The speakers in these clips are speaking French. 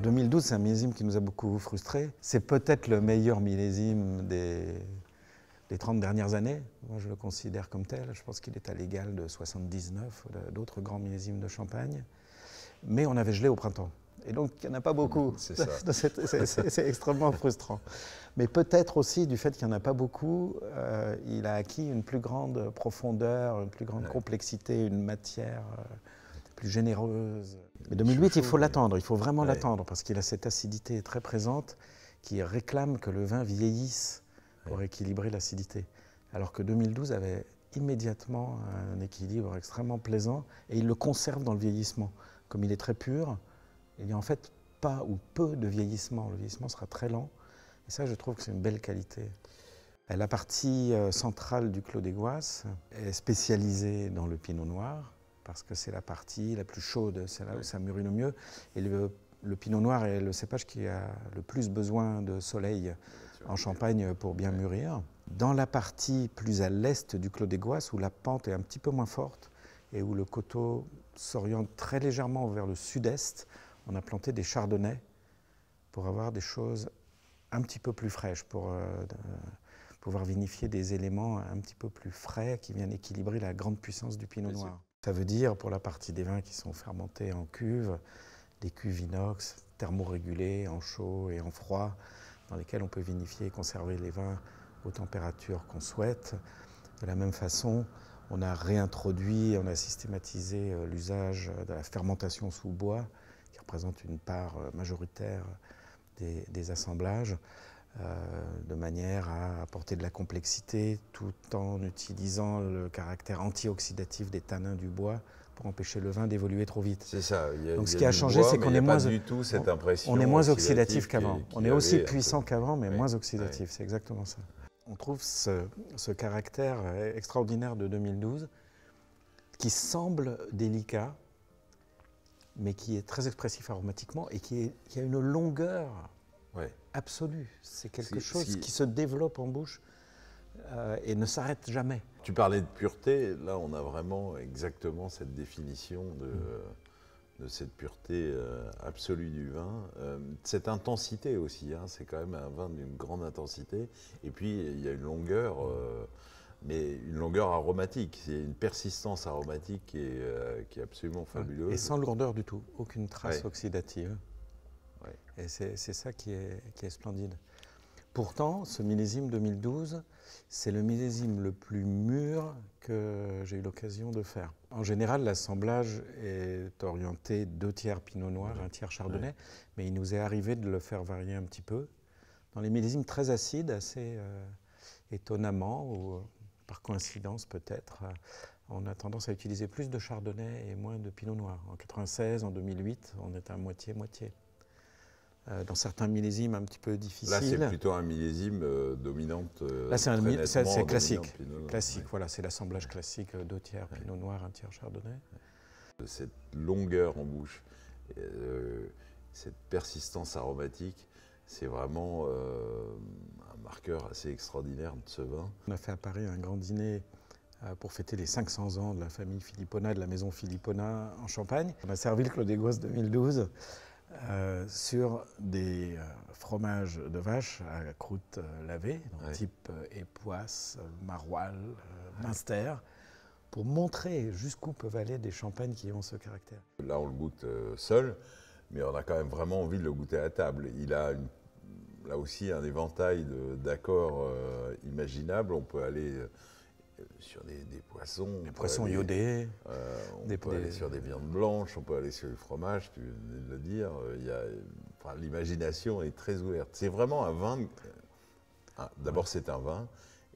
2012, c'est un millésime qui nous a beaucoup frustrés. C'est peut-être le meilleur millésime des 30 dernières années. Moi, je le considère comme tel. Je pense qu'il est à l'égal de 79, d'autres grands millésimes de Champagne. Mais on avait gelé au printemps. Et donc, il n'y en a pas beaucoup. C'est extrêmement frustrant. Mais peut-être aussi, du fait qu'il n'y en a pas beaucoup, il a acquis une plus grande profondeur, une plus grande complexité, une matière plus généreuse. Mais 2008, il faut l'attendre, il faut vraiment l'attendre, parce qu'il a cette acidité très présente qui réclame que le vin vieillisse pour équilibrer l'acidité. Alors que 2012 avait immédiatement un équilibre extrêmement plaisant, et il le conserve dans le vieillissement. Comme il est très pur, il n'y a en fait pas ou peu de vieillissement. Le vieillissement sera très lent, et ça, je trouve que c'est une belle qualité. La partie centrale du Clos des Goisses est spécialisée dans le pinot noir, parce que c'est la partie la plus chaude, c'est là où ça mûrit le mieux. Et le pinot noir est le cépage qui a le plus besoin de soleil en Champagne pour bien mûrir. Dans la partie plus à l'est du Clos des Goisses, où la pente est un petit peu moins forte et où le coteau s'oriente très légèrement vers le sud-est, on a planté des chardonnays pour avoir des choses un petit peu plus fraîches, pour pouvoir vinifier des éléments un petit peu plus frais qui viennent équilibrer la grande puissance du pinot noir. Ça veut dire, pour la partie des vins qui sont fermentés en cuve, des cuves inox thermorégulées en chaud et en froid, dans lesquelles on peut vinifier et conserver les vins aux températures qu'on souhaite. De la même façon, on a réintroduit, on a systématisé l'usage de la fermentation sous bois, qui représente une part majoritaire des assemblages, de manière à apporter de la complexité tout en utilisant le caractère antioxydatif des tanins du bois pour empêcher le vin d'évoluer trop vite. C'est ça. Donc ce qui a changé, c'est qu'on est moins du tout cette impression. On est moins oxydatif qu'avant. On est aussi puissant qu'avant, mais moins oxydatif. C'est exactement ça. On trouve ce caractère extraordinaire de 2012 qui semble délicat, mais qui est très expressif aromatiquement et qui a une longueur absolue. C'est quelque chose qui se développe en bouche et ne s'arrête jamais. Tu parlais de pureté, là on a vraiment exactement cette définition de cette pureté absolue du vin. Cette intensité aussi, hein, c'est quand même un vin d'une grande intensité. Et puis il y a une longueur, mais une longueur aromatique. Il y a une persistance aromatique qui est absolument fabuleuse. Et sans lourdeur du tout, aucune trace oxydative. Et c'est ça qui est splendide. Pourtant, ce millésime 2012, c'est le millésime le plus mûr que j'ai eu l'occasion de faire. En général, l'assemblage est orienté 2 tiers pinot noir, 1 tiers chardonnay, mais il nous est arrivé de le faire varier un petit peu. Dans les millésimes très acides, assez étonnamment, ou par coïncidence peut-être, on a tendance à utiliser plus de chardonnay et moins de pinot noir. En 96, en 2008, on est à moitié-moitié. Dans certains millésimes un petit peu difficiles. Là, c'est plutôt un millésime dominante. Là, c'est classique. Classique, voilà, c'est l'assemblage classique, 2 tiers pinot noir, 1 tiers chardonnay. Cette longueur en bouche, cette persistance aromatique, c'est vraiment un marqueur assez extraordinaire de ce vin. On a fait à Paris un grand dîner pour fêter les 500 ans de la famille Philippona, de la maison Philippona en Champagne. On a servi le Clos des Goisses 2012. Sur des fromages de vache à croûte lavée, type époisse, maroilles, Münster, pour montrer jusqu'où peuvent aller des champagnes qui ont ce caractère. Là, on le goûte seul, mais on a quand même vraiment envie de le goûter à table. Il a là aussi un éventail d'accords imaginables. On peut aller sur des poissons. Des poissons iodés. On peut aller sur des viandes blanches, on peut aller sur le fromage, tu venais de le dire. L'imagination est très ouverte. C'est vraiment un vin. D'abord, c'est un vin,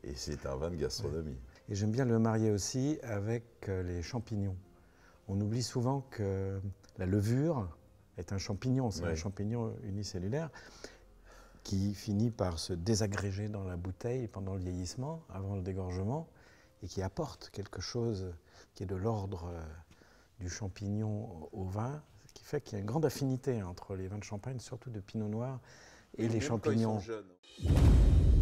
et c'est un vin de gastronomie. Et j'aime bien le marier aussi avec les champignons. On oublie souvent que la levure est un champignon, c'est un champignon unicellulaire qui finit par se désagréger dans la bouteille pendant le vieillissement, avant le dégorgement, et qui apporte quelque chose qui est de l'ordre du champignon au vin, ce qui fait qu'il y a une grande affinité entre les vins de Champagne, surtout de Pinot Noir, et les champignons. Quand ils sont jeunes.